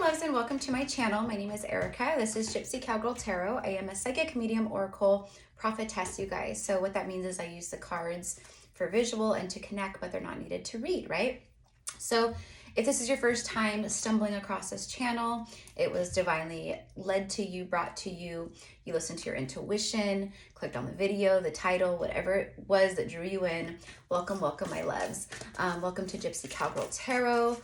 loves, and welcome to my channel. My name is Erica. This is Gypsy Cowgirl Tarot. I am a psychic, medium, oracle, prophetess, you guys. So what that means is I use the cards for visual and to connect, but they're not needed to read, right? So if this is your first time stumbling across this channel, it was divinely led to you, brought to you. You listened to your intuition, clicked on the video, the title, whatever it was that drew you in. Welcome, welcome, my loves. Welcome to Gypsy Cowgirl Tarot.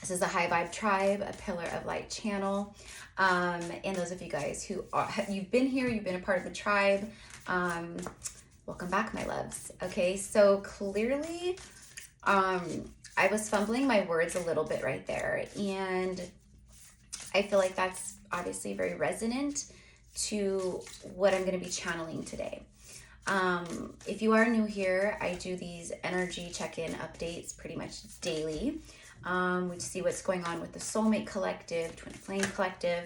This is a high vibe tribe, a pillar of light channel. And those of you guys who you've been here, you've been a part of the tribe. Welcome back, my loves. Okay, so clearly, I was fumbling my words a little bit right there. And I feel like that's obviously very resonant to what I'm going to be channeling today. If you are new here, I do these energy check-in updates pretty much daily. We see what's going on with the soulmate collective, twin flame collective,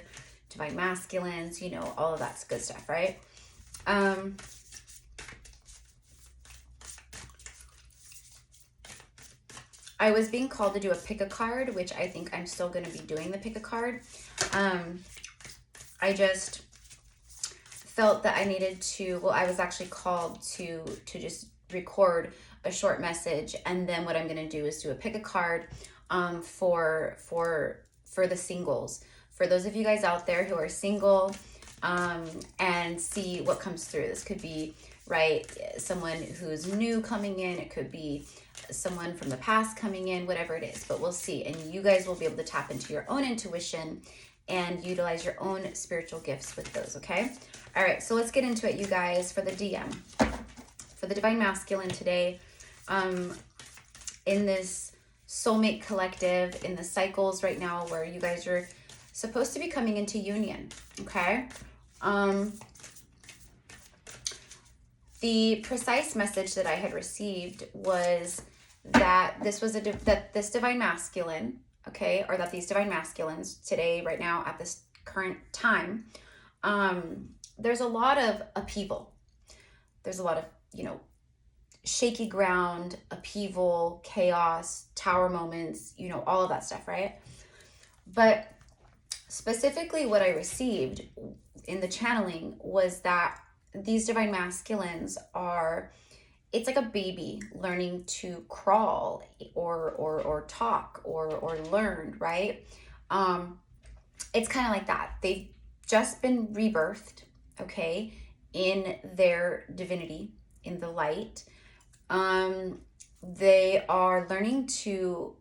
divine masculines, you know, all of that's good stuff, right? I was being called to do a pick a card, which I think I'm still going to be doing the pick a card. I just felt that I needed to, well, I was actually called to just record a short message, and then what I'm going to do is do a pick a card for the singles, for those of you guys out there who are single, and see what comes through. This could be, right, someone who's new coming in, it could be someone from the past coming in, whatever it is, but we'll see. And you guys will be able to tap into your own intuition and utilize your own spiritual gifts with those, okay? All right, so let's get into it, you guys, for the DM. For the divine masculine today, in this soulmate collective, in the cycles right now where you guys are supposed to be coming into union, okay? The precise message that I had received was that this was this divine masculine, okay, or that these divine masculines today, right now, at this current time, there's a lot of upheaval. There's a lot of, you know, shaky ground, upheaval, chaos, tower moments, you know, all of that stuff, right? But specifically what I received in the channeling was that these divine masculines are, it's like a baby learning to crawl or talk or learn, right? It's kind of like that. They've just been rebirthed, okay, in their divinity, in the light. They are learning to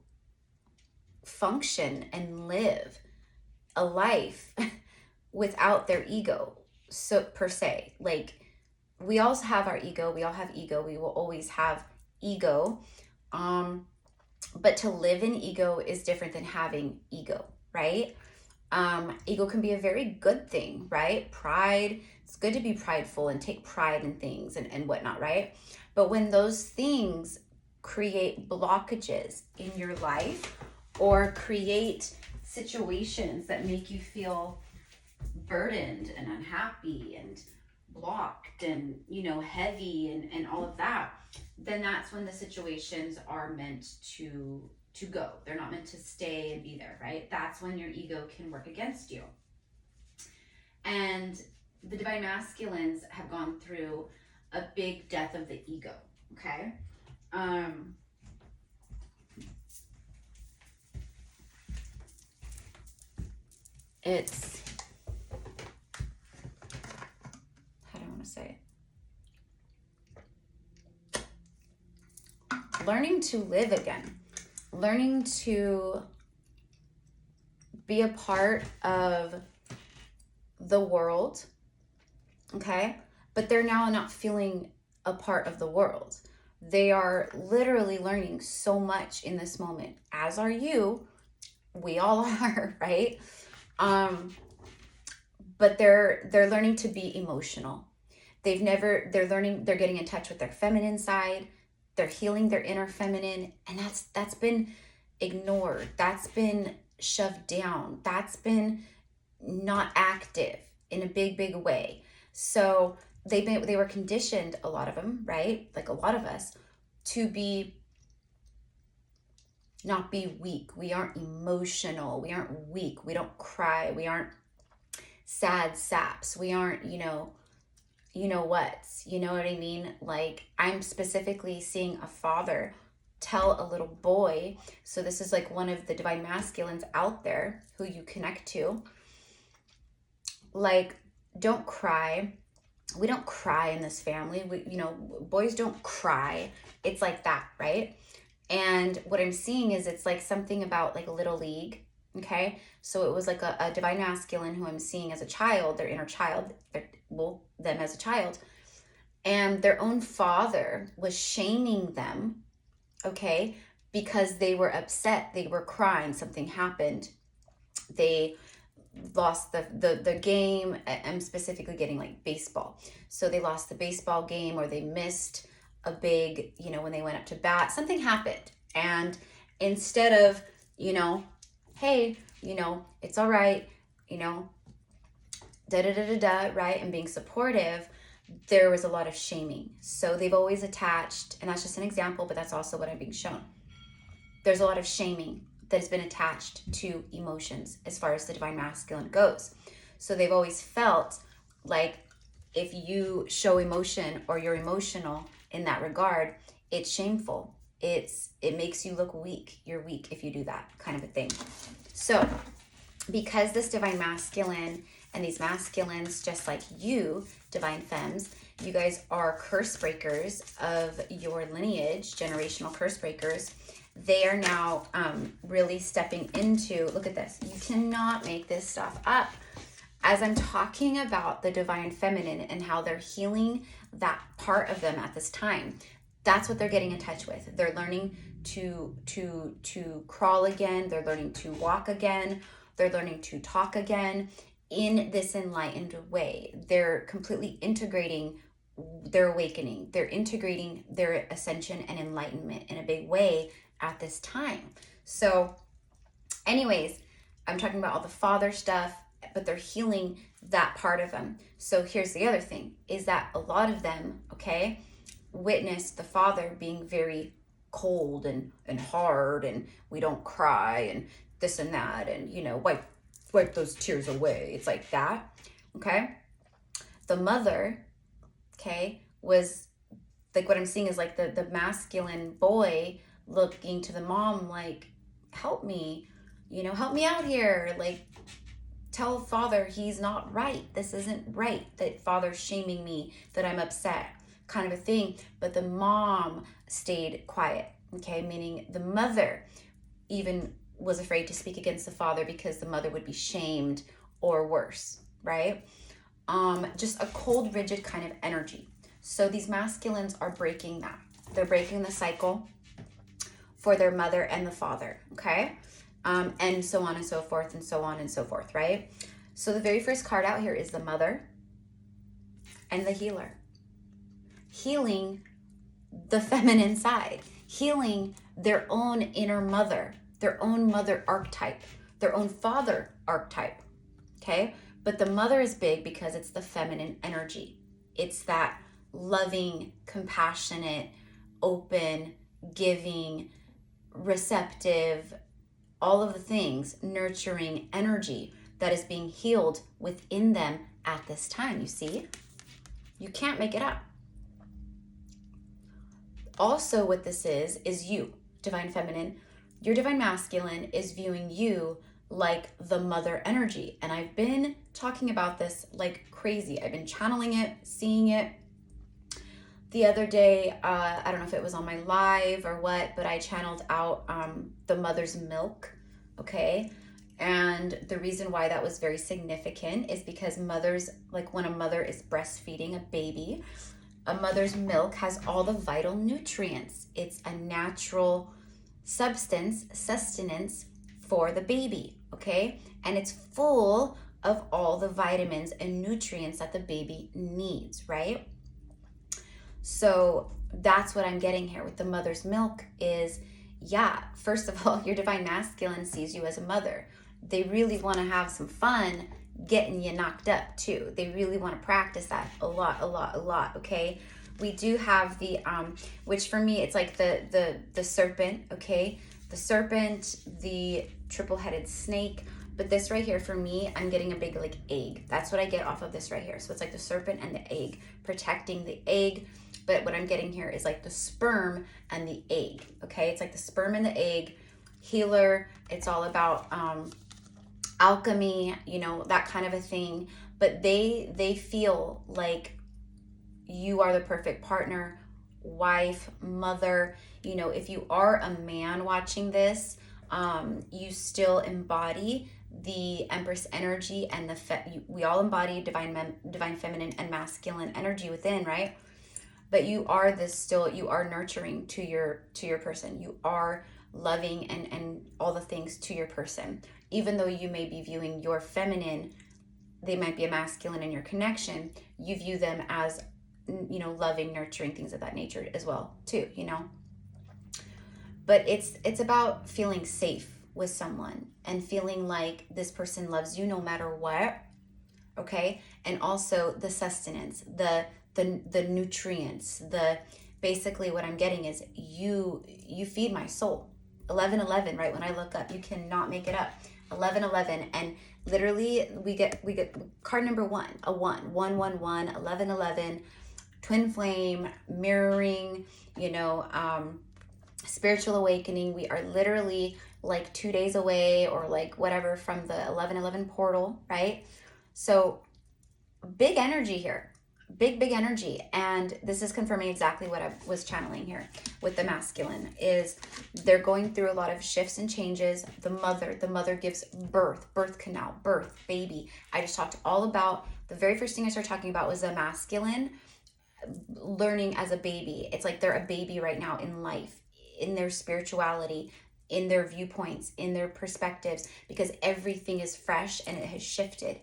function and live a life without their ego, so per se. Like, we all have our ego, we all have ego, we will always have ego, but to live in ego is different than having ego, right? Ego can be a very good thing, right? Pride, it's good to be prideful and take pride in things and whatnot, right? But when those things create blockages in your life or create situations that make you feel burdened and unhappy and blocked and, you know, heavy and all of that, then that's when the situations are meant to go. They're not meant to stay and be there, right? That's when your ego can work against you. And the divine masculines have gone through a big death of the ego, okay? It's, how do I want to say it? Learning to live again. Learning to be a part of the world, okay? But they're now not feeling a part of the world. They are literally learning so much in this moment, as are you. We all are, right? But they're learning to be emotional. They're getting in touch with their feminine side. They're healing their inner feminine, and that's been ignored. That's been shoved down. That's been not active in a big way. So they were conditioned, a lot of them, right? Like a lot of us, to be not be weak. We aren't emotional. We aren't weak. We don't cry. We aren't sad saps. We aren't, what? You know what I mean? Like, I'm specifically seeing a father tell a little boy. So this is like one of the divine masculines out there who you connect to. Like, don't cry. We don't cry in this family. Boys don't cry. It's like that, right? And what I'm seeing is it's like something about like a little league. Okay. So it was like a divine masculine who I'm seeing as a child, their inner child, them as a child. And their own father was shaming them, okay, because they were upset. They were crying. Something happened. They lost the game. I'm specifically getting like baseball. So they lost the baseball game, or they missed a big, when they went up to bat, something happened. And instead of, hey, it's all right, right? And being supportive, there was a lot of shaming. So they've always attached, and that's just an example, but that's also what I'm being shown. There's a lot of shaming that has been attached to emotions as far as the divine masculine goes. So they've always felt like if you show emotion or you're emotional in that regard, it's shameful. It makes you look weak. You're weak if you do that kind of a thing. So because this divine masculine and these masculines, just like you, divine femmes, you guys are curse breakers of your lineage, generational curse breakers. They are now really stepping into, look at this. You cannot make this stuff up. As I'm talking about the divine feminine and how they're healing that part of them at this time, that's what they're getting in touch with. They're learning to crawl again. They're learning to walk again. They're learning to talk again in this enlightened way. They're completely integrating their awakening. They're integrating their ascension and enlightenment in a big way at this time. So anyways, I'm talking about all the father stuff, but they're healing that part of them. So here's the other thing, is that a lot of them, okay, witness the father being very cold and hard, and we don't cry and this and that, and wipe those tears away. It's like that, okay? The mother, okay, was like, what I'm seeing is like the masculine boy looking to the mom like, help me, help me out here. Like, tell father he's not right. This isn't right, that father's shaming me, that I'm upset, kind of a thing. But the mom stayed quiet, okay? Meaning the mother even was afraid to speak against the father because the mother would be shamed or worse, right? Just a cold, rigid kind of energy. So these masculines are breaking that. They're breaking the cycle for their mother and the father, okay? And so on and so forth and so on and so forth, right? So the very first card out here is the mother and the healer. Healing the feminine side, healing their own inner mother, their own mother archetype, their own father archetype, okay? But the mother is big because it's the feminine energy. It's that loving, compassionate, open, giving, receptive, all of the things, nurturing energy that is being healed within them at this time. You see? You can't make it up. Also, what this is you, divine feminine. Your divine masculine is viewing you like the mother energy. And I've been talking about this like crazy. I've been channeling it, seeing it. The other day, I don't know if it was on my live or what, but I channeled out the mother's milk, okay? And the reason why that was very significant is because mothers, like when a mother is breastfeeding a baby, a mother's milk has all the vital nutrients. It's a natural substance, sustenance for the baby, okay? And it's full of all the vitamins and nutrients that the baby needs, right? So that's what I'm getting here with the mother's milk is, yeah, first of all, your divine masculine sees you as a mother. They really want to have some fun getting you knocked up too. They really want to practice that a lot, okay? We do have the, which for me, it's like the serpent, okay? the serpent, the triple-headed snake. But this right here, for me, I'm getting a big like egg. That's what I get off of this right here. So it's like the serpent and the egg, protecting the egg. But what I'm getting here is like the sperm and the egg, okay? It's like the sperm and the egg, healer. It's all about alchemy, you know, that kind of a thing. But they feel like you are the perfect partner, wife, mother. You know, if you are a man watching this, you still embody the Empress energy and we all embody divine feminine and masculine energy within, right? But you are you are nurturing to your person. You are loving and all the things to your person. Even though you may be viewing your feminine, they might be a masculine in your connection, you view them as, you know, loving, nurturing, things of that nature as well too, you know. But it's about feeling safe with someone and feeling like this person loves you no matter what, okay? And also the sustenance, the nutrients, basically what I'm getting is you feed my soul. 1111, right? When I look up, you cannot make it up. 1111, and literally we get card number 1, a 111, 1111, twin flame, mirroring, you know, spiritual awakening. We are literally like 2 days away or like whatever from the 1111 portal, right? So big energy here, big energy. And this is confirming exactly what I was channeling here with the masculine, is they're going through a lot of shifts and changes. The mother gives birth canal, birth, baby. I just talked all about, the very first thing I started talking about was the masculine learning as a baby. It's like they're a baby right now in life, in their spirituality, in their viewpoints, in their perspectives, because everything is fresh and it has shifted.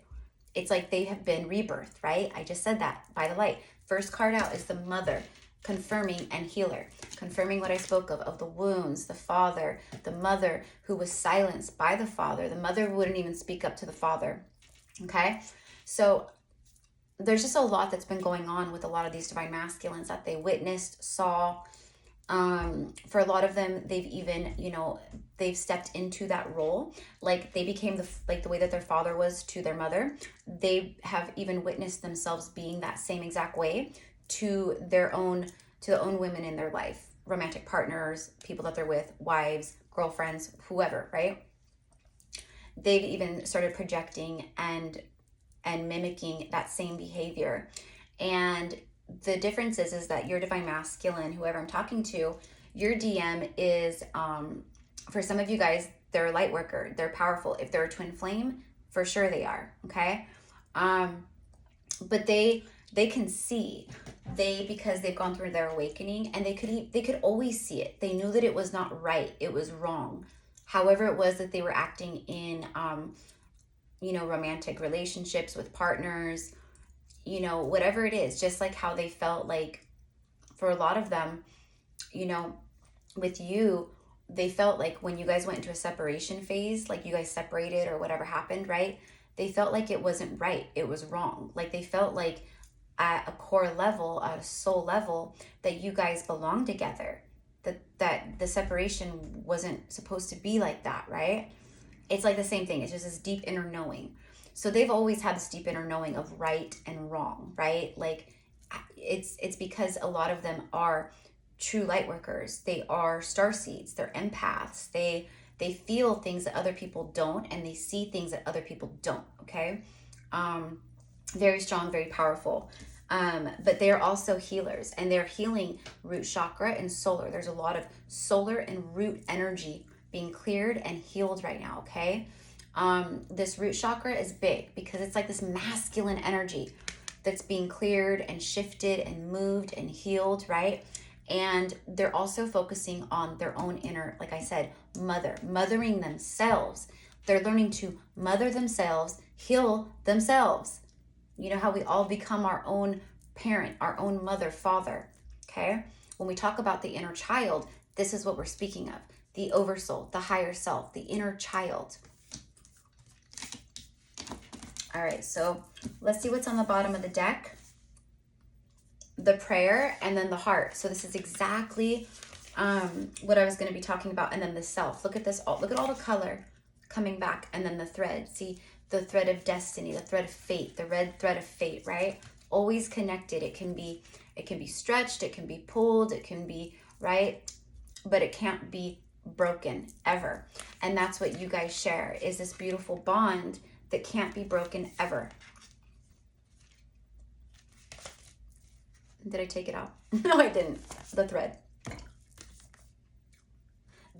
It's like they have been rebirthed, right? I just said that, by the light. First card out is the mother, confirming and healer, confirming what I spoke of the wounds, the father, the mother who was silenced by the father. The mother wouldn't even speak up to the father, okay? So there's just a lot that's been going on with a lot of these divine masculines that they witnessed, saw. For a lot of them, they've even, you know, they've stepped into that role. Like they became the way that their father was to their mother. They have even witnessed themselves being that same exact way to the own women in their life, romantic partners, people that they're with, wives, girlfriends, whoever, right? They've even started projecting and mimicking that same behavior. And the difference is that your divine masculine, whoever I'm talking to, your DM is, for some of you guys, they're a light worker. They're powerful. If they're a twin flame, for sure they are, okay? But they can see, because they've gone through their awakening, and they could always see it. They knew that it was not right. It was wrong. However it was that they were acting in, you know, romantic relationships with partners, you know, whatever it is, just like how they felt like, for a lot of them, you know, with you, they felt like when you guys went into a separation phase, like you guys separated or whatever happened, right? They felt like it wasn't right. It was wrong. Like they felt like at a core level, at a soul level, that you guys belong together, that the separation wasn't supposed to be like that, right? It's like the same thing. It's just this deep inner knowing. So they've always had this deep inner knowing of right and wrong, right? Like it's because a lot of them are true light workers. They are starseeds. They're empaths. They feel things that other people don't, and they see things that other people don't, okay? Very strong, very powerful. But they're also healers, and they're healing root chakra and solar. There's a lot of solar and root energy being cleared and healed right now, okay? This root chakra is big because it's like this masculine energy that's being cleared and shifted and moved and healed, right? And they're also focusing on their own inner, like I said, mothering themselves. They're learning to mother themselves, heal themselves. You know how we all become our own parent, our own mother, father, okay? When we talk about the inner child, this is what we're speaking of. The oversoul, the higher self, the inner child. All right, so let's see what's on the bottom of the deck. The prayer and then the heart. So this is exactly what I was going to be talking about. And then the self, look at this, look at all the color coming back. And then the thread, see the thread of destiny, the thread of fate, the red thread of fate, right? Always connected. It can be stretched, it can be pulled, it can be, right? But it can't be broken ever. And that's what you guys share, is this beautiful bond that can't be broken ever. Did I take it out? No, I didn't. The thread.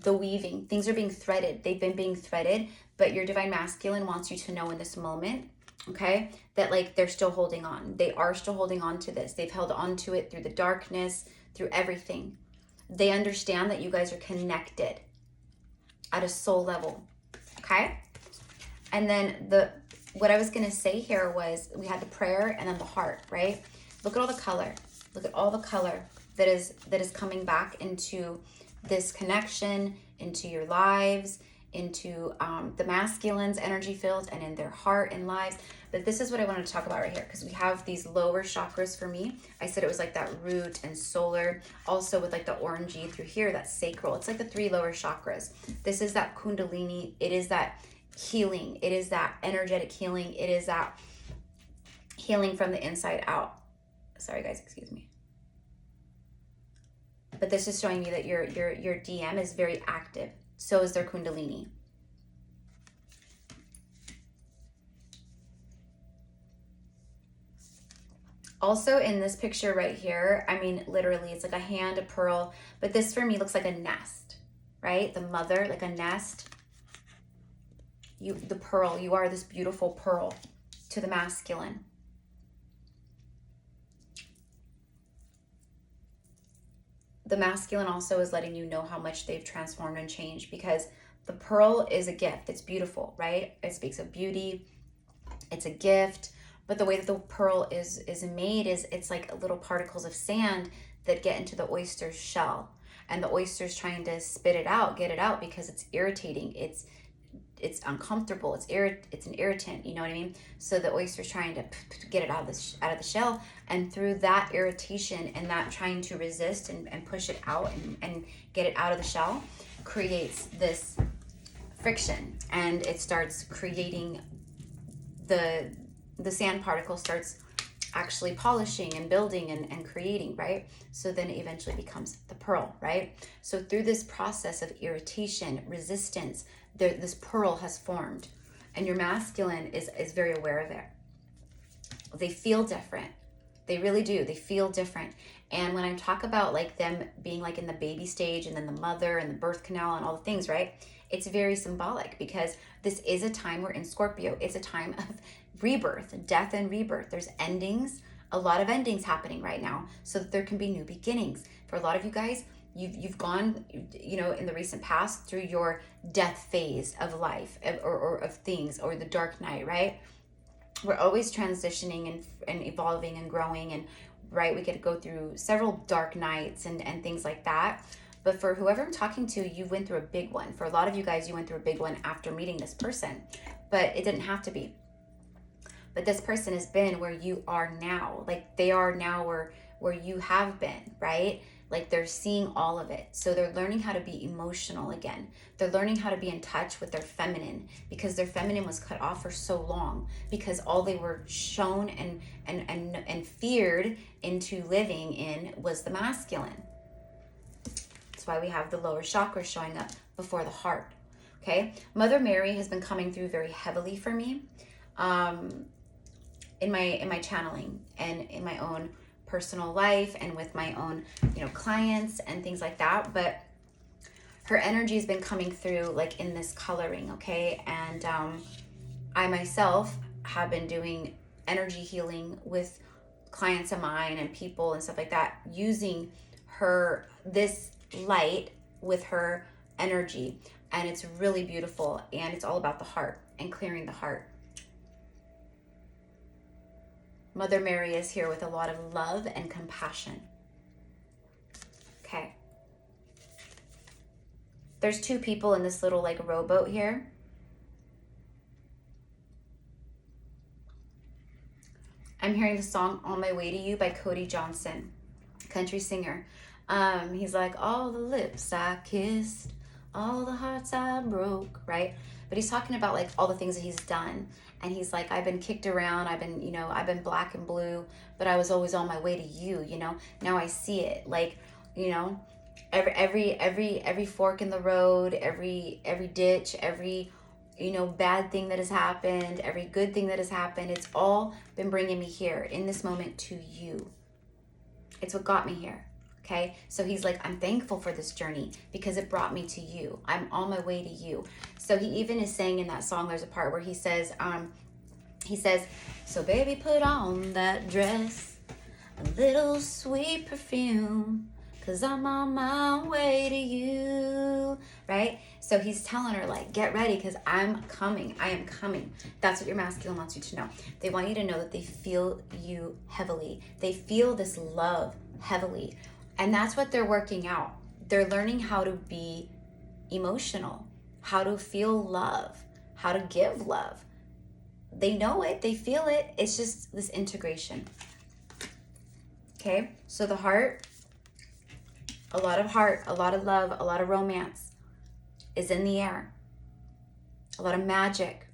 The weaving. Things are being threaded. They've been being threaded, but your divine masculine wants you to know in this moment, okay, that like they're still holding on. They are still holding on to this. They've held on to it through the darkness, through everything. They understand that you guys are connected at a soul level, okay? And then what I was going to say here was we had the prayer and then the heart, right? Look at all the color. Look at all the color that is coming back into this connection, into your lives, into the masculine's energy fields and in their heart and lives. But this is what I wanted to talk about right here, because we have these lower chakras for me. I said it was like that root and solar, also with like the orangey through here, that sacral. It's like the 3 lower chakras. This is that kundalini. It is that healing. It is that energetic healing. It is that healing from the inside out. Sorry guys, excuse me. But this is showing me that your DM is very active. So is their kundalini. Also in this picture right here, I mean, literally it's like a hand, a pearl, but this for me looks like a nest, right? The mother, like a nest. The pearl, you are this beautiful pearl to the masculine. The masculine also is letting you know how much they've transformed and changed, because the pearl is a gift. It's beautiful, right? It speaks of beauty. It's a gift. But the way that the pearl is made is it's like little particles of sand that get into the oyster's shell. And the oyster's trying to spit it out, get it out, because it's irritating. It's uncomfortable. It's an irritant, you know what I mean? So the oyster's trying to get it out of the shell, and through that irritation and that trying to resist and push it out and get it out of the shell creates this friction, and it starts creating the sand particle starts actually polishing and building and creating, right? So then it eventually becomes the pearl, right? So through this process of irritation, resistance, this pearl has formed, and your masculine is very aware of it. They feel different. They really do. They feel different. And when I talk about like them being like in the baby stage and then the mother and the birth canal and all the things, right? It's very symbolic, because this is a time, we're in Scorpio. It's a time of rebirth, death and rebirth. There's endings, a lot of endings happening right now, so that there can be new beginnings. For a lot of you guys, you've gone, you know, in the recent past through your death phase of life or of things, or the dark night, right? We're always transitioning and evolving and growing, and right, we get to go through several dark nights and things like that. But for whoever I'm talking to, you went through a big one. For a lot of you guys, you went through a big one after meeting this person, but it didn't have to be. But this person has been where you are now. Like they are now where you have been, right? Like they're seeing all of it. So they're learning how to be emotional again. They're learning how to be in touch with their feminine, because their feminine was cut off for so long, because all they were shown and feared into living in was the masculine. That's why we have the lower chakra showing up before the heart. Okay, Mother Mary has been coming through very heavily for me in my channeling and in my own personal life and with my own, you know, clients and things like that. But her energy has been coming through like in this coloring, okay? And I myself have been doing energy healing with clients of mine and people and stuff like that, using this light with her energy. And it's really beautiful, and it's all about the heart and clearing the heart. Mother Mary is here with a lot of love and compassion. Okay. There's 2 people in this little like rowboat here. I'm hearing the song On My Way to You by Cody Johnson, country singer. He's like, all the lips I kissed, all the hearts I broke, right? But he's talking about like all the things that he's done. And he's like, I've been kicked around. I've been, I've been black and blue, but I was always on my way to you, Now I see it. Like, every fork in the road, every ditch, every, bad thing that has happened, every good thing that has happened, it's all been bringing me here in this moment to you. It's what got me here. Okay, so he's like, I'm thankful for this journey because it brought me to you. I'm on my way to you. So he even is saying in that song, there's a part where he says, so baby, put on that dress, a little sweet perfume, cause I'm on my way to you, right? So he's telling her, like, get ready because I'm coming. I am coming. That's what your masculine wants you to know. They want you to know that they feel you heavily. They feel this love heavily. And that's what they're working out. They're learning how to be emotional, how to feel love, how to give love. They know it, they feel it. It's just this integration. Okay, so the heart, a lot of love, a lot of romance is in the air. A lot of magic.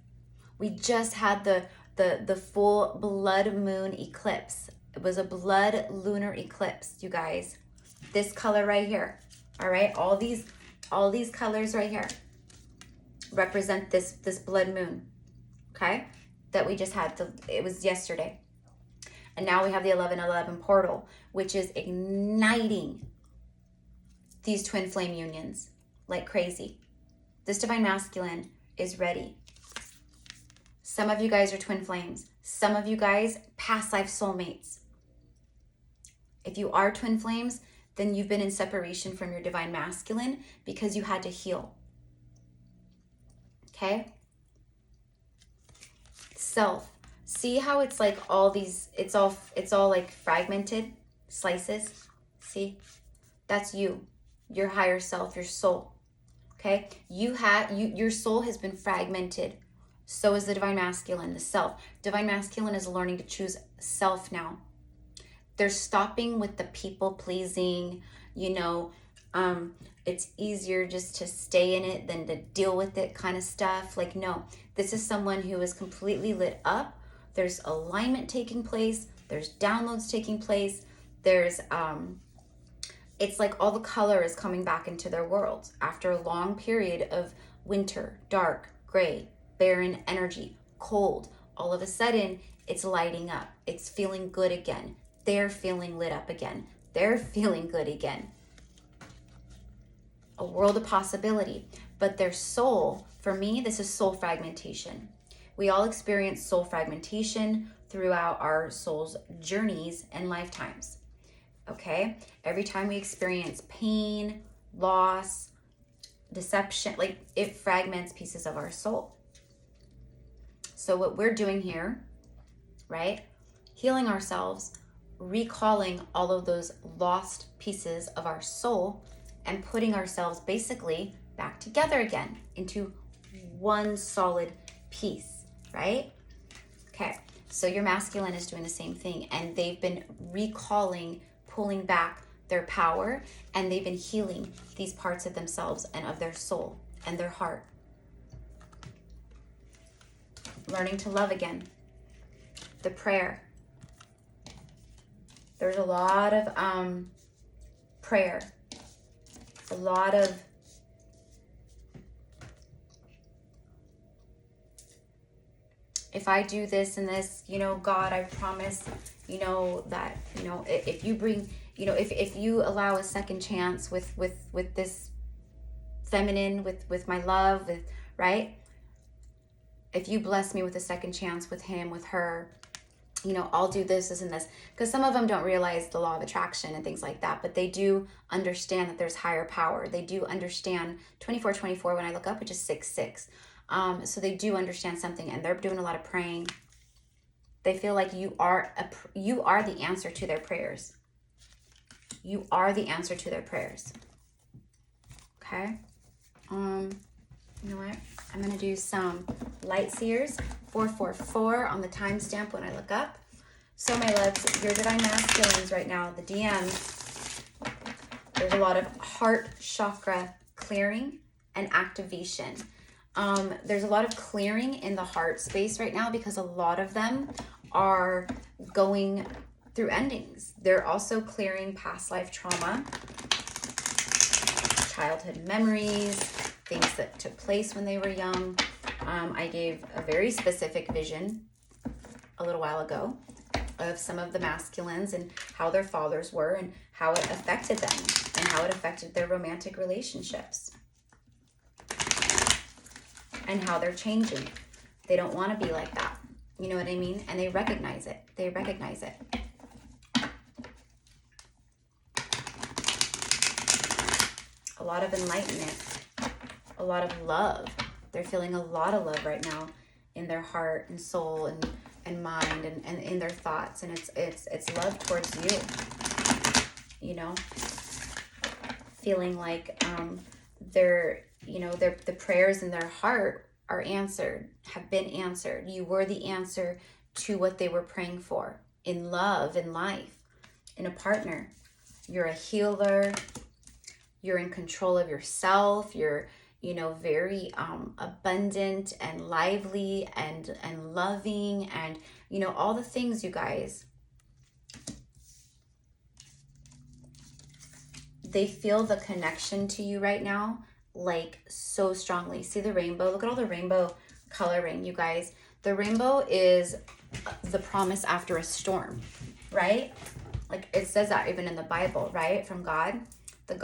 We just had the full blood moon eclipse. It was a blood lunar eclipse, you guys. This color right here, all right? All these colors right here represent this blood moon, okay? That we just had, it was yesterday. And now we have the 1111 portal, which is igniting these twin flame unions like crazy. This divine masculine is ready. Some of you guys are twin flames. Some of you guys, past life soulmates. If you are twin flames, then you've been in separation from your divine masculine because you had to heal. Okay? Self. See how it's like all these, it's all like fragmented slices? See? That's you. Your higher self, your soul. Okay? Your soul has been fragmented. So is the divine masculine, the self. Divine masculine is learning to choose self now. They're stopping with the people pleasing, it's easier just to stay in it than to deal with it kind of stuff. Like, no, this is someone who is completely lit up. There's alignment taking place. There's downloads taking place. There's, it's like all the color is coming back into their world after a long period of winter, dark, gray, barren energy, cold. All of a sudden, it's lighting up. It's feeling good again. They're feeling lit up again. They're feeling good again. A world of possibility. But their soul, for me, this is soul fragmentation. We all experience soul fragmentation throughout our soul's journeys and lifetimes. Okay? Every time we experience pain, loss, deception, like it fragments pieces of our soul. So what we're doing here, right? Healing ourselves, recalling all of those lost pieces of our soul and putting ourselves basically back together again into one solid piece, right? Okay, so your masculine is doing the same thing, and they've been recalling, pulling back their power, and they've been healing these parts of themselves and of their soul and their heart. Learning to love again. The prayer. There's a lot of prayer. A lot of if I do this and this, God, I promise, that, if you bring, if you allow a second chance with this feminine, with my love, right? If you bless me with a second chance with him, with her, I'll do this and this. Because some of them don't realize the law of attraction and things like that, but they do understand that there's higher power. They do understand 2424 when I look up, which is 66. So they do understand something, and they're doing a lot of praying. They feel like you are the answer to their prayers. You are the answer to their prayers. Okay? You know what? I'm going to do some light seers, 444 on the timestamp when I look up. So my loves, your divine masculines right now, the DMs, There's a lot of heart chakra clearing and activation. There's a lot of clearing in the heart space right now because a lot of them are going through endings. They're also clearing past life trauma, childhood memories, things that took place when they were young. I gave a very specific vision a little while ago of some of the masculines and how their fathers were and how it affected them and how it affected their romantic relationships and how they're changing. They don't want to be like that. You know what I mean? And they recognize it. They recognize it. A lot of enlightenment, a lot of love. They're feeling a lot of love right now in their heart and soul and mind and in their thoughts. And it's love towards you, you know, feeling like the prayers in their heart are answered, have been answered. You were the answer to what they were praying for in love, in life, in a partner. You're a healer. You're in control of yourself. You're, very abundant and lively and loving and, all the things, you guys. They feel the connection to you right now, like so strongly. See the rainbow? Look at all the rainbow coloring, you guys. The rainbow is the promise after a storm, right? Like it says that even in the Bible, right? From God. That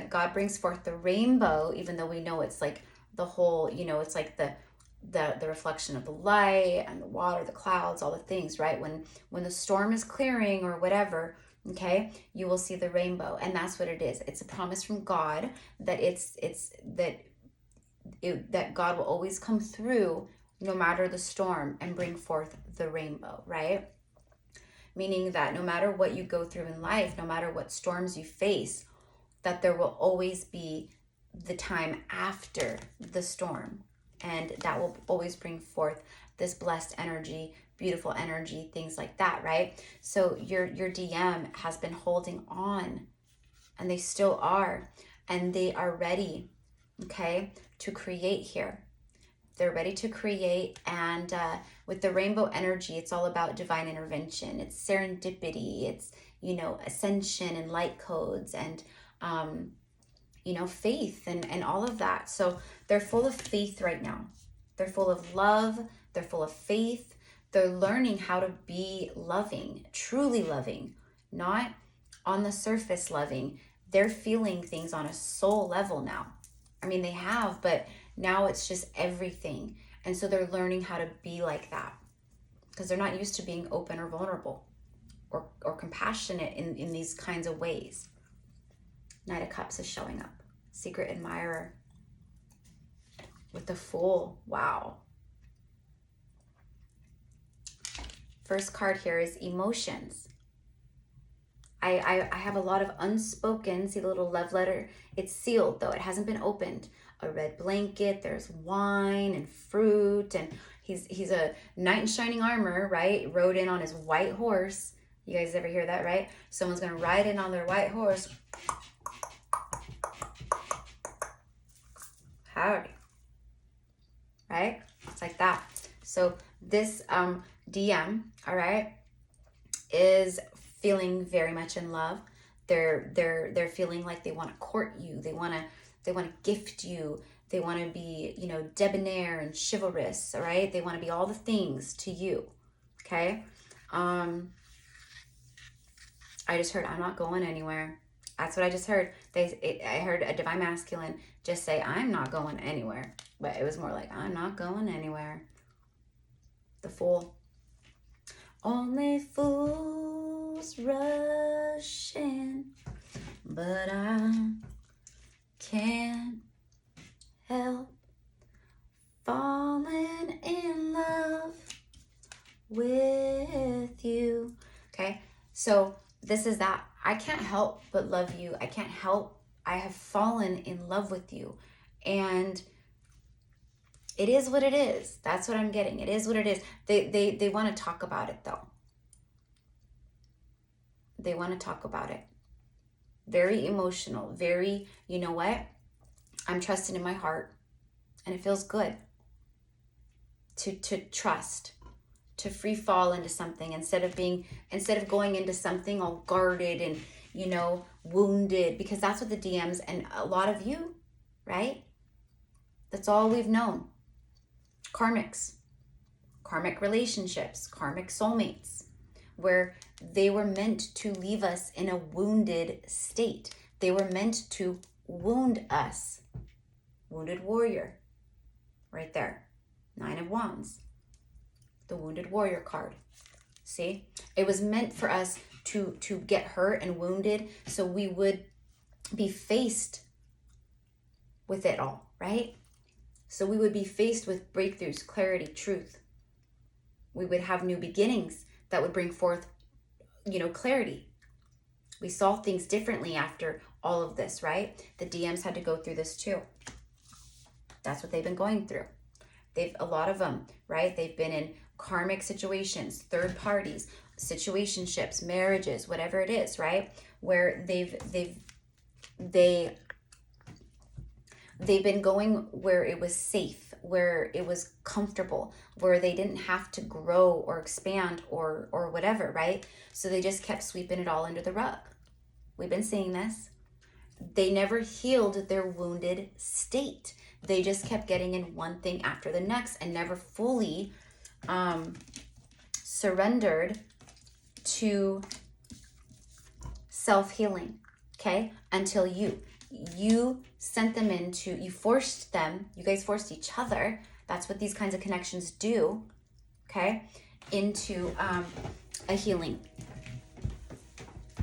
God brings forth the rainbow, even though we know it's like the whole, it's like the reflection of the light and the water, the clouds, all the things, right? When the storm is clearing or whatever, okay, you will see the rainbow. And that's what it is. It's a promise from God that that God will always come through no matter the storm and bring forth the rainbow, right? Meaning that no matter what you go through in life, no matter what storms you face, that there will always be the time after the storm. And that will always bring forth this blessed energy, beautiful energy, things like that, right? So your DM has been holding on, and they still are, and they are ready, okay, to create here. They're ready to create, and with the rainbow energy, it's all about divine intervention. It's serendipity. It's, ascension and light codes and, faith and all of that. So they're full of faith right now. They're full of love. They're full of faith. They're learning how to be loving, truly loving, not on the surface loving. They're feeling things on a soul level now. I mean, they have, but now it's just everything. And so they're learning how to be like that because they're not used to being open or vulnerable or compassionate in these kinds of ways. Knight of Cups is showing up. Secret admirer with the Fool. Wow. First card here is emotions. I have a lot of unspoken, see the little love letter? It's sealed though, it hasn't been opened. A red blanket, there's wine and fruit, and he's a knight in shining armor, right? Rode in on his white horse. You guys ever hear that, right? Someone's gonna ride in on their white horse. Howdy. Right? It's like that. So this DM, all right, is feeling very much in love. They're feeling like they want to court you. They want to gift you. They want to be, debonair and chivalrous, all right? They want to be all the things to you. Okay? I just heard I'm not going anywhere. That's what I just heard. I heard a divine masculine just say, I'm not going anywhere. But it was more like, I'm not going anywhere. The Fool. Only fools rush in, but I can't help falling in love with you. Okay, so this is that. I can't help but love you. I can't help. I have fallen in love with you. And it is what it is. That's what I'm getting. It is what it is. They want to talk about it though. They want to talk about it. very emotional, very, you know what? I'm trusting in my heart, and it feels good to trust, to free fall into something instead of going into something all guarded and, you know, wounded, because that's what the DMs and a lot of you, right? That's all we've known. Karmics, karmic relationships, karmic soulmates, where they were meant to leave us in a wounded state. They were meant to wound us. Wounded warrior, right there. 9 of Wands, the wounded warrior card. See, it was meant for us to get hurt and wounded so we would be faced with it all, right? So we would be faced with breakthroughs, clarity, truth. We would have new beginnings that would bring forth, you know, clarity. We saw things differently after all of this, right? The DMs had to go through this too. That's what they've been going through. A lot of them, right? They've been in karmic situations, third parties, situationships, marriages, whatever it is, right? Where they've been going where it was safe, where it was comfortable, where they didn't have to grow or expand or whatever, right? So they just kept sweeping it all under the rug. We've been seeing this. They never healed their wounded state. They just kept getting in one thing after the next and never fully surrendered to self-healing, okay? Until you sent them into, you forced them, you guys forced each other, that's what these kinds of connections do, okay? Into a healing.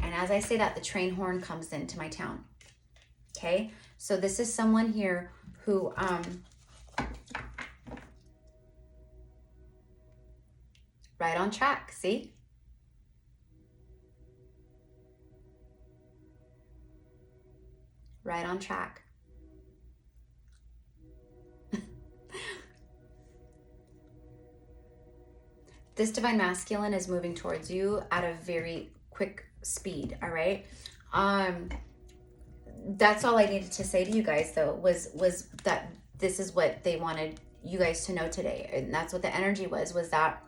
And as I say that, the train horn comes into my town, okay? So this is someone here who right on track, see? Right on track. This divine masculine is moving towards you at a very quick speed, all right? That's all I needed to say to you guys, though, was that this is what they wanted you guys to know today. And that's what the energy was that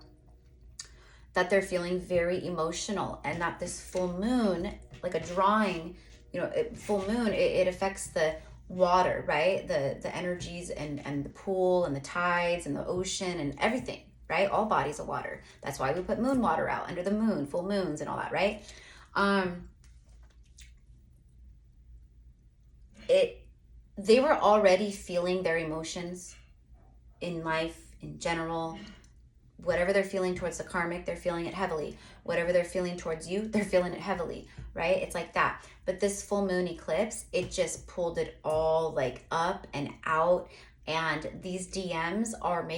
they're feeling very emotional, and that this full moon, like a drawing, you know, full moon, it affects the water, right? The energies and the pool and the tides and the ocean and everything, right? All bodies of water. That's why we put moon water out under the moon, full moons and all that, right? They were already feeling their emotions in life in general. Whatever they're feeling towards the karmic, they're feeling it heavily. Whatever they're feeling towards you, they're feeling it heavily, right? It's like that. But this full moon eclipse, it just pulled it all like up and out. And these DMs are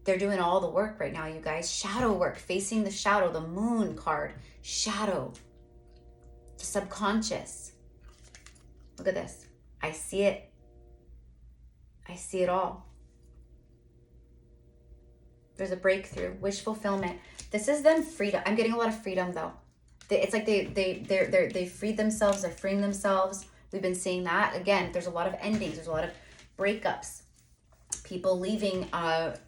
they're doing all the work right now, you guys. Shadow work, facing the shadow, the moon card, shadow, the subconscious. Look at this. I see it. I see it all. There's a breakthrough, wish fulfillment. This is them freedom. I'm getting a lot of freedom though. It's like they freed themselves. They're freeing themselves. We've been seeing that again. There's a lot of endings. There's a lot of breakups. People leaving,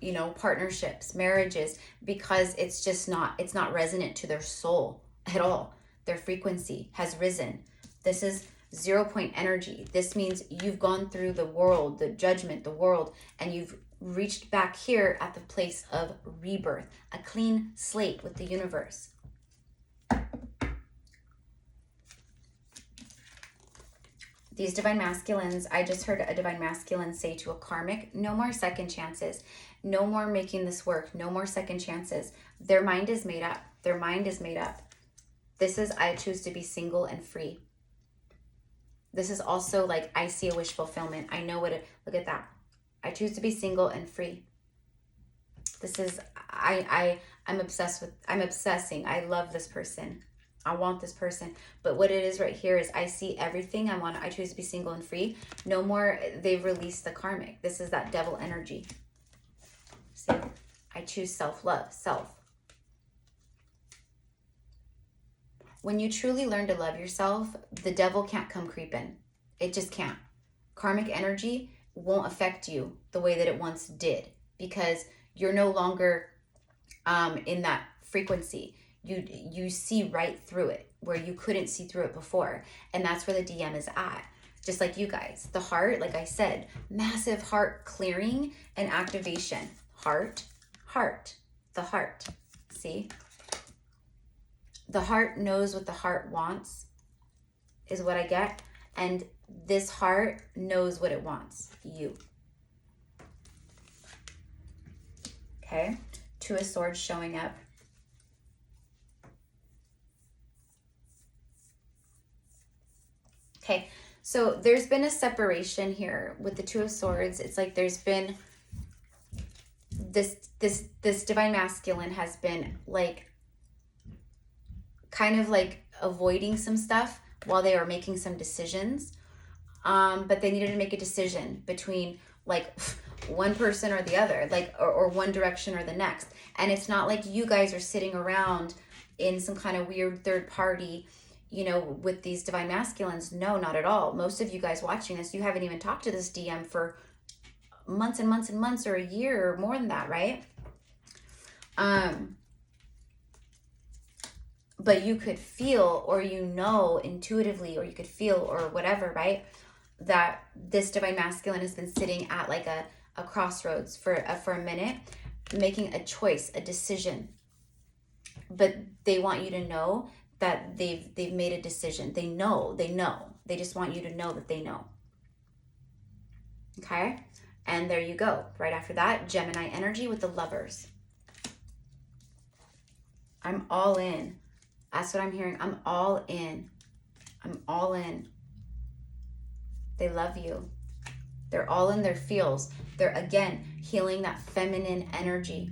you know, partnerships, marriages, because it's not resonant to their soul at all. Their frequency has risen. This is 0 point energy. This means you've gone through the world, the judgment, the world, and you've reached back here at the place of rebirth, a clean slate with the universe. These divine masculines, I just heard a divine masculine say to a karmic, no more second chances, no more making this work, no more second chances. Their mind is made up. Their mind is made up. This is, I choose to be single and free. This is also like, I see a wish fulfillment. I know what it, look at that. I choose to be single and free. This is, I'm obsessing. I love this person. I want this person. But what it is right here is I see everything I want. I choose to be single and free. No more, they've released the karmic. This is that devil energy. See, I choose self-love, self. When you truly learn to love yourself, the devil can't come creeping. It just can't. Karmic energy won't affect you the way that it once did, because you're no longer in that frequency. You see right through it where you couldn't see through it before. And that's where the DM is at. Just like you guys. The heart, like I said, massive heart clearing and activation. Heart, heart, the heart. See? The heart knows what the heart wants, is what I get. And this heart knows what it wants. You. Okay? Two of Swords showing up. Okay, so there's been a separation here with the Two of Swords. It's like there's been this divine masculine has been like kind of like avoiding some stuff while they were making some decisions. But they needed to make a decision between like one person or the other, like or one direction or the next. And it's not like you guys are sitting around in some kind of weird third party, you know, with these divine masculines. No, not at all. Most of you guys watching this, you haven't even talked to this DM for months and months and months, or a year or more than that, right? But you could feel, or you know intuitively, or you could feel, or whatever, right, that this divine masculine has been sitting at like a crossroads for a minute, making a choice, a decision. But they want you to know that they've made a decision. They know. They just want you to know that they know. Okay? And there you go. Right after that, Gemini energy with the Lovers. I'm all in. That's what I'm hearing. I'm all in. I'm all in. They love you. They're all in their feels. They're, again, healing that feminine energy.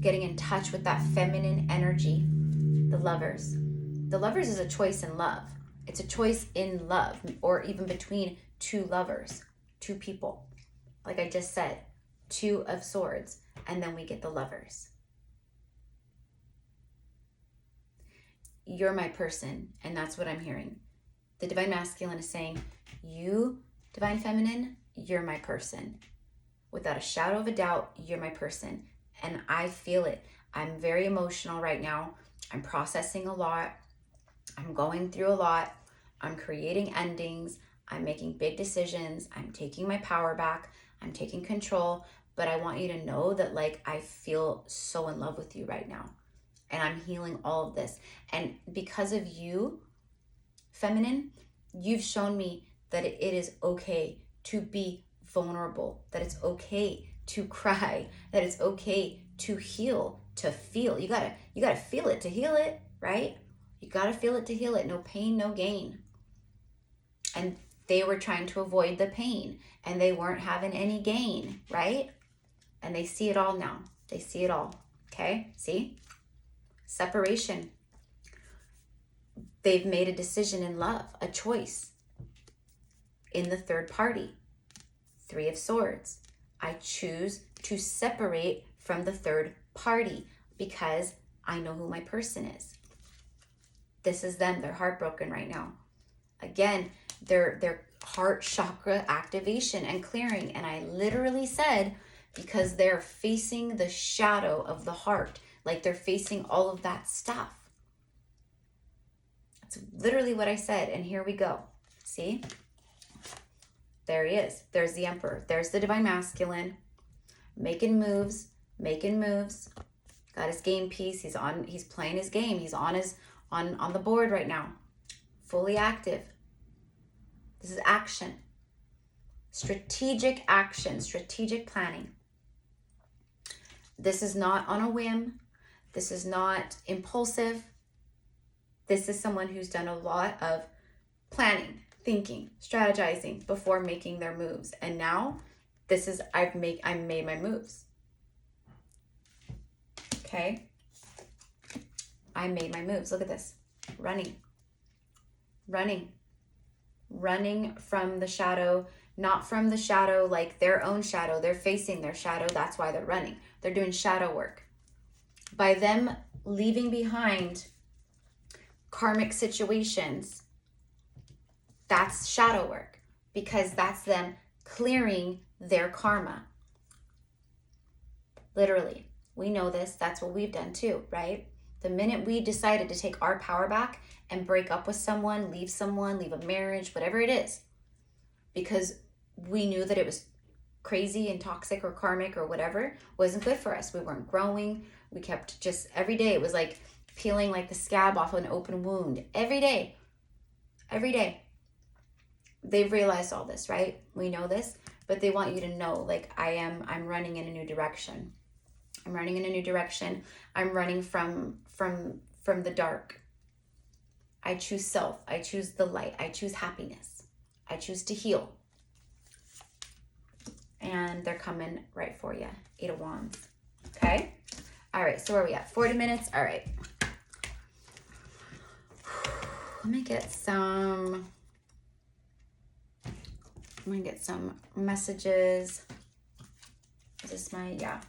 Getting in touch with that feminine energy. The Lovers. The Lovers is a choice in love. It's a choice in love, or even between two lovers, two people. Like I just said, Two of Swords, and then we get the Lovers. You're my person, and that's what I'm hearing. The divine masculine is saying, you, divine feminine, you're my person. Without a shadow of a doubt, you're my person. And I feel it. I'm very emotional right now. I'm processing a lot. I'm going through a lot. I'm creating endings. I'm making big decisions. I'm taking my power back. I'm taking control. But I want you to know that, like, I feel so in love with you right now. And I'm healing all of this. And because of you, feminine, you've shown me that it is okay to be vulnerable, that it's okay to cry, that it's okay to heal, to feel. You gotta feel it to heal it, right? You gotta feel it to heal it. No pain, no gain. And they were trying to avoid the pain, and they weren't having any gain, right? And they see it all now. They see it all. Okay? See? Separation. They've made a decision in love, a choice in the third party. Three of Swords. I choose to separate from the third party because I know who my person is. This is them. They're heartbroken right now. Again, their heart chakra activation and clearing. And I literally said, because they're facing the shadow of the heart, like they're facing all of that stuff. That's literally what I said. And here we go. See? There he is. There's the Emperor. There's the divine masculine. Making moves. Got his game piece. He's playing his game. He's on the board right now. Fully active. This is action. Strategic action. Strategic planning. This is not on a whim. This is not impulsive. This is someone who's done a lot of planning, thinking, strategizing before making their moves. And now this is, I made my moves. Okay. I made my moves. Look at this. Running from the shadow, not from the shadow, like their own shadow. They're facing their shadow. That's why they're running. They're doing shadow work. By them leaving behind karmic situations, that's shadow work, because that's them clearing their karma. Literally, we know this. That's what we've done too, right? The minute we decided to take our power back and break up with someone, leave a marriage, whatever it is, because we knew that it was crazy and toxic or karmic or whatever, wasn't good for us. We weren't growing. We kept just, every day, it was like peeling like the scab off an open wound. Every day. They've realized all this, right? We know this, but they want you to know, like, I'm running in a new direction. I'm running in a new direction. I'm running from the dark. I choose self. I choose the light. I choose happiness. I choose to heal. And they're coming right for you. 8 of Wands. Okay? All right, so where are we at? 40 minutes? All right. Let me get some messages. Is this my, yeah.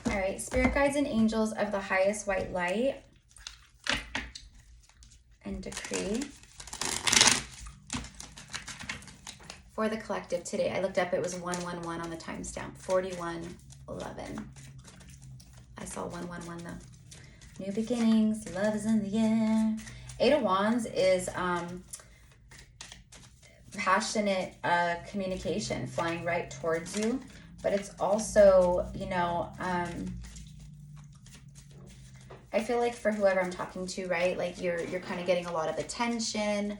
All right, spirit guides and angels of the highest white light and decree for the collective today. I looked up, it was 111 on the timestamp, 4111. I saw 111 though. New beginnings, love is in the air. 8 of Wands is passionate communication flying right towards you, but it's also, you know, I feel like for whoever I'm talking to, right, like you're kind of getting a lot of attention.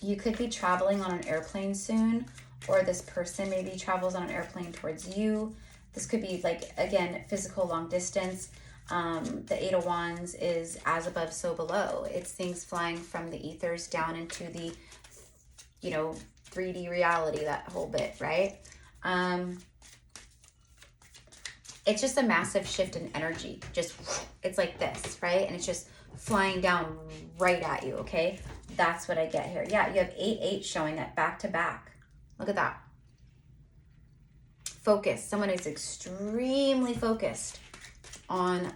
You could be traveling on an airplane soon, or this person maybe travels on an airplane towards you. This could be like, again, physical long distance. The 8 of Wands is as above, so below. It's things flying from the ethers down into the, you know, 3D reality, that whole bit, right? It's just a massive shift in energy. Just, it's like this, right? And it's just flying down right at you, okay? That's what I get here. Yeah, you have 8-8 showing up back to back. Look at that. Focus. Someone is extremely focused on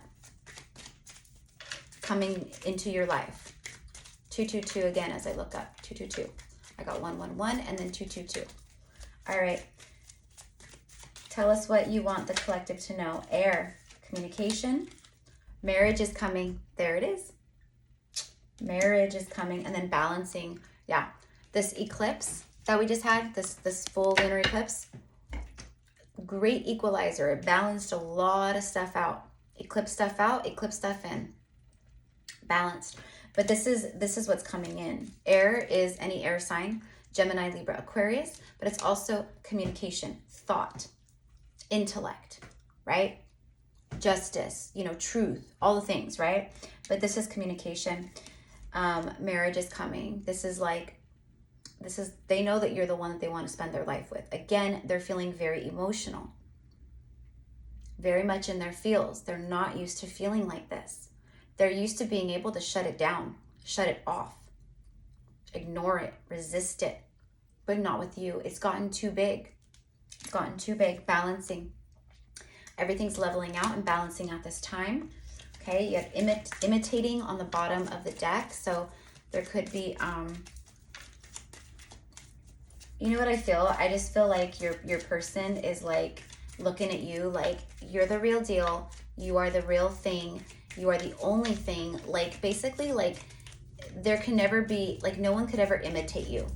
coming into your life. 222 again as I look up. 222. I got 111 and then 222. All right. Tell us what you want the collective to know. Air, communication. Marriage is coming. There it is. Marriage is coming. And then balancing. Yeah. This eclipse that we just had, this full lunar eclipse, great equalizer. It balanced a lot of stuff out. Eclipse stuff out, eclipse stuff in. Balanced. But this is what's coming in. Air is any air sign, Gemini, Libra, Aquarius, but it's also communication, thought, intellect, right? Justice, you know, truth, all the things, right? But this is communication. Marriage is coming. They know that you're the one that they want to spend their life with. Again, they're feeling very emotional, very much in their feels. They're not used to feeling like this. They're used to being able to shut it down, shut it off, ignore it, resist it, but not with you. It's gotten too big. It's gotten too big. Balancing. Everything's leveling out and balancing at this time. Okay, you have imitating on the bottom of the deck. So there could be, you know what I feel? I just feel like your person is like looking at you like you're the real deal. You are the real thing. You are the only thing. Like basically like there can never be, like no one could ever imitate you.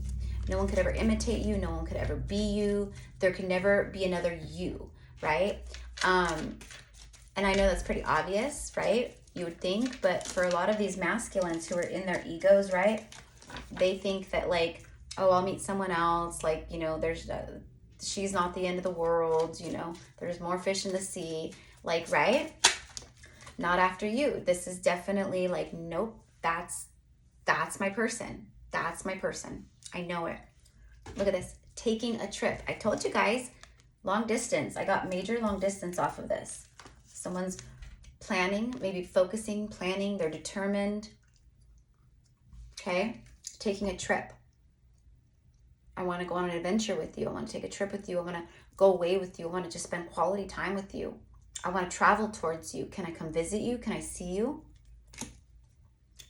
No one could ever imitate you. No one could ever be you. There can never be another you, right? And I know that's pretty obvious, right? You would think, but for a lot of these masculines who are in their egos, right? They think that like, oh, I'll meet someone else. Like, you know, she's not the end of the world. You know, there's more fish in the sea. Like, right? Not after you. This is definitely like, nope, that's my person. That's my person. I know it. Look at this. Taking a trip. I told you guys, long distance. I got major long distance off of this. Someone's planning, maybe focusing, planning. They're determined. Okay. Taking a trip. I want to go on an adventure with you. I want to take a trip with you. I want to go away with you. I want to just spend quality time with you. I want to travel towards you. Can I come visit you? Can I see you?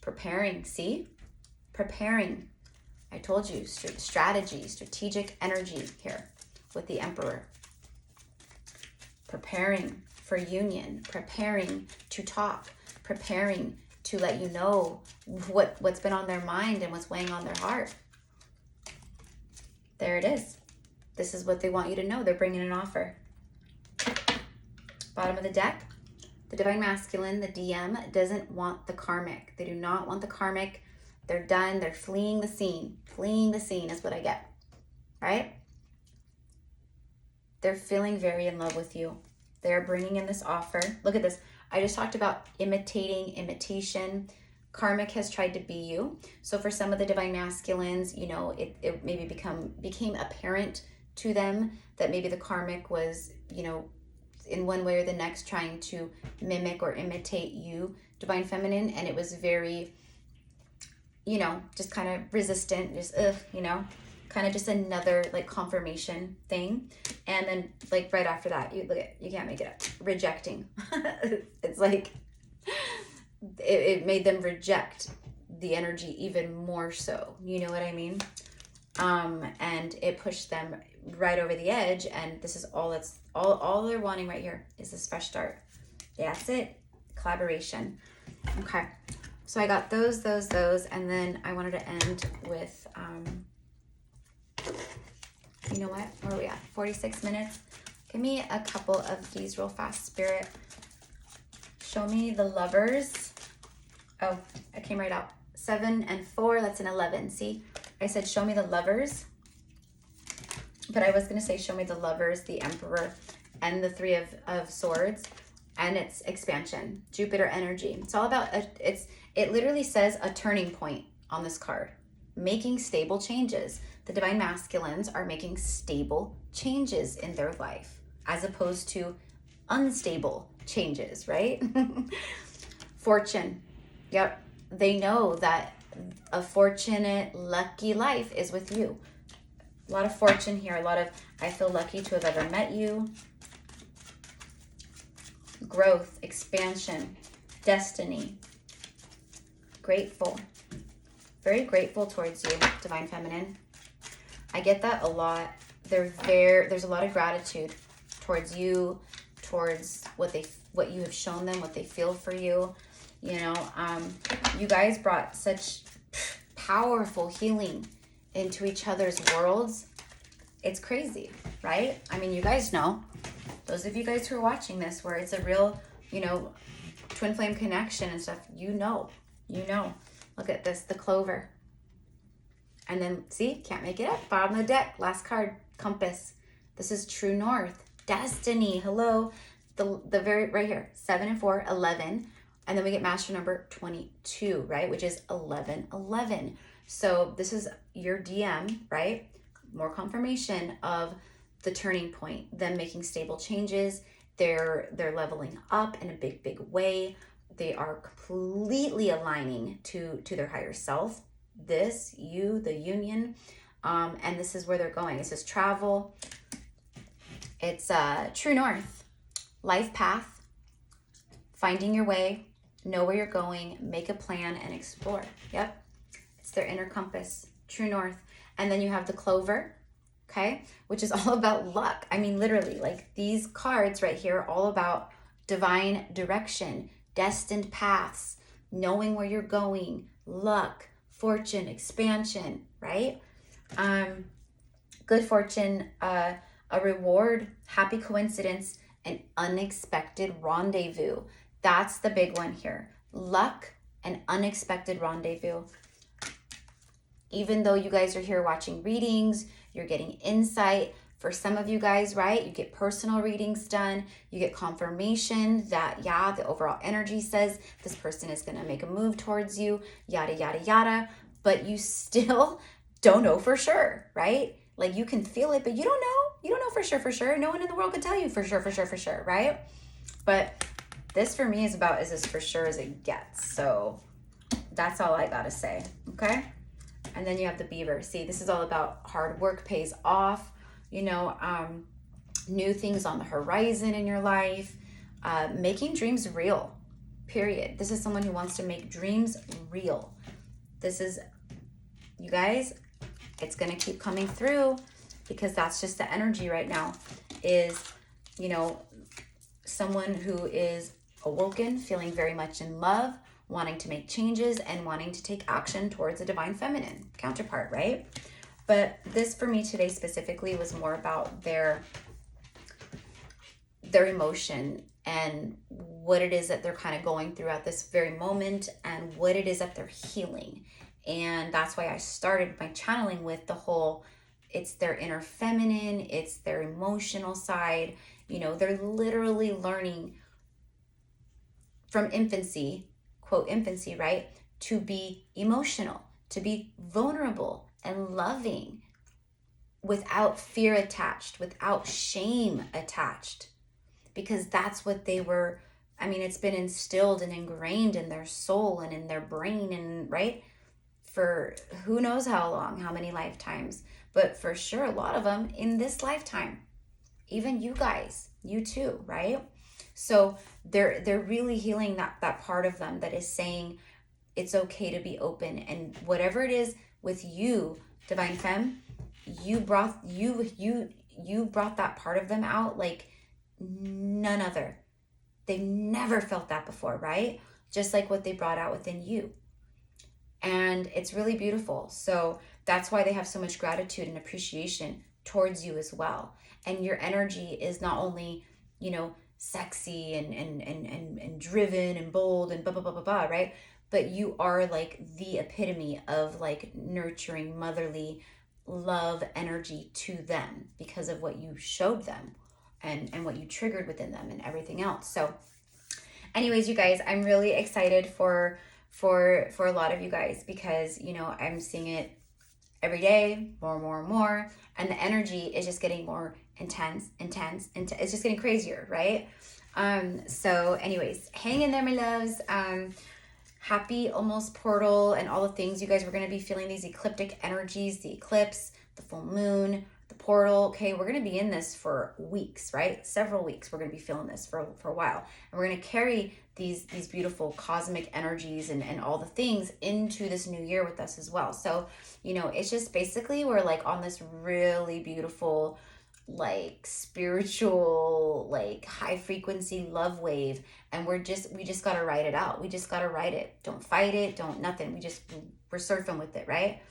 Preparing, see? Preparing. I told you, strategy, strategic energy here with the Emperor. Preparing for union, preparing to talk, preparing to let you know what's been on their mind and what's weighing on their heart. There it is. This is what they want you to know. They're bringing an offer. Bottom of the deck, the Divine Masculine, the DM, doesn't want the karmic. They do not want the karmic. They're done. They're fleeing the scene. Fleeing the scene is what I get, right? They're feeling very in love with you. They're bringing in this offer. Look at this. I just talked about imitating, imitation. Karmic has tried to be you. So for some of the Divine Masculines, you know, it maybe became apparent to them that maybe the karmic was, you know, in one way or the next trying to mimic or imitate you, Divine Feminine, and it was very, you know, just kind of resistant, just you know, kind of just another like confirmation thing. And then like right after that, you can't make it up, rejecting. It's like it made them reject the energy even more so, you know what I mean? And it pushed them right over the edge, and this is all they're wanting right here is this fresh start. That's it. Collaboration. Okay. So I got those, and then I wanted to end with, you know what? Where are we at? 46 minutes. Give me a couple of these real fast, Spirit. Show me the Lovers. Oh, it came right out. 7 and 4, that's an 11. See, I said show me the Lovers, but I was going to say show me the Lovers, the Emperor, and the 3 of Swords, and it's expansion, Jupiter energy. It's all about, it literally says a turning point on this card, making stable changes. The Divine Masculines are making stable changes in their life as opposed to unstable changes, right? Fortune. Yep. They know that a fortunate, lucky life is with you. A lot of fortune here. A lot of, I feel lucky to have ever met you. Growth, expansion, destiny. Grateful. Very grateful towards you, Divine Feminine. I get that a lot. There's a lot of gratitude towards you, towards what you have shown them, what they feel for you. You know, you guys brought such powerful healing into each other's worlds. It's crazy, right? I mean, you guys know, those of you guys who are watching this, where it's a real, you know, twin flame connection and stuff, you know. Look at this, the Clover. And then, see, can't make it up. Bottom of the deck, last card, Compass. This is True North, Destiny. Hello, the very, right here, 7 and 4, 11. And then we get master number 22, right? Which is 1111. So this is your DM, right? More confirmation of the turning point, them making stable changes. They're leveling up in a big way. They are completely aligning to their higher self. This, you, the union. And this is where they're going. It says travel. It's True North, life path, finding your way, know where you're going, make a plan, and explore. Yep. It's their inner compass, True North. And then you have the Clover, okay, which is all about luck. I mean, literally, like these cards right here are all about divine direction, destined paths, knowing where you're going, luck, fortune, expansion, right? Good fortune, a reward, happy coincidence, an unexpected rendezvous. That's the big one here. Luck and unexpected rendezvous. Even though you guys are here watching readings, you're getting insight. For some of you guys, right, you get personal readings done. You get confirmation that, yeah, the overall energy says this person is going to make a move towards you, yada, yada, yada. But you still don't know for sure, right? Like you can feel it, but you don't know. You don't know for sure. No one in the world can tell you for sure, right? But this for me is about as for sure as it gets. So that's all I got to say, okay? And then you have the Beaver. See, this is all about hard work pays off, you know, new things on the horizon in your life, making dreams real, period. This is someone who wants to make dreams real. This is, you guys, it's going to keep coming through because that's just the energy right now is, you know, someone who is awoken, feeling very much in love, wanting to make changes and wanting to take action towards a divine feminine counterpart, right? But this for me today specifically was more about their emotion and what it is that they're kind of going through at this very moment and what it is that they're healing. And that's why I started my channeling with the whole, it's their inner feminine, it's their emotional side. You know, they're literally learning from infancy, quote infancy, right? To be emotional, to be vulnerable and loving without fear attached, without shame attached. Because that's what they were, I mean, it's been instilled and ingrained in their soul and in their brain, and right, for who knows how long, how many lifetimes, but for sure a lot of them in this lifetime. Even you guys, you too, right? So they're really healing that part of them that is saying it's okay to be open, and whatever it is with you, Divine Femme, you brought that part of them out like none other. They've never felt that before, right? Just like what they brought out within you. And it's really beautiful. So that's why they have so much gratitude and appreciation towards you as well. And your energy is not only, you know, sexy and driven and bold and blah, blah, blah, blah, blah, right? But you are like the epitome of like nurturing, motherly love energy to them because of what you showed them and what you triggered within them and everything else. So anyways, you guys, I'm really excited for a lot of you guys because, you know, I'm seeing it every day, more and more and more, and the energy is just getting more intense. It's just getting crazier, right? So anyways, hang in there, my loves. Happy almost portal and all the things. You guys, we're going to be feeling these ecliptic energies, the eclipse, the full moon, the portal. Okay, we're going to be in this for weeks, right? Several weeks. We're going to be feeling this for a while. And we're going to carry these beautiful cosmic energies and all the things into this new year with us as well. So, you know, it's just basically we're like on this really beautiful, like spiritual, like high frequency love wave, and we just got to ride it out. We just got to ride it. Don't fight it, don't nothing. We're surfing with it, right?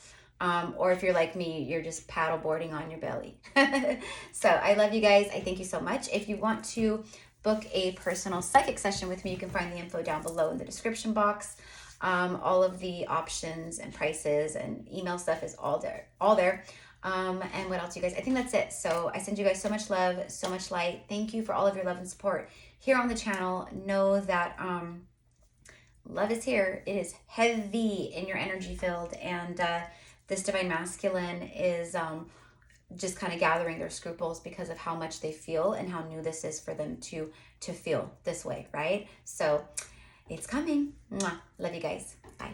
Or if you're like me, you're just paddle boarding on your belly. So I love you guys. I thank you so much. If you want to book a personal psychic session with me, you can find the info down below in the description box. All of the options and prices and email stuff is all there. And what else, you guys? I think that's it. So I send you guys so much love, so much light. Thank you for all of your love and support here on the channel. Know that love is here. It is heavy in your energy field, and this divine masculine is just kind of gathering their scruples because of how much they feel and how new this is for them to feel this way, right? So it's coming. Mwah. Love you guys. Bye.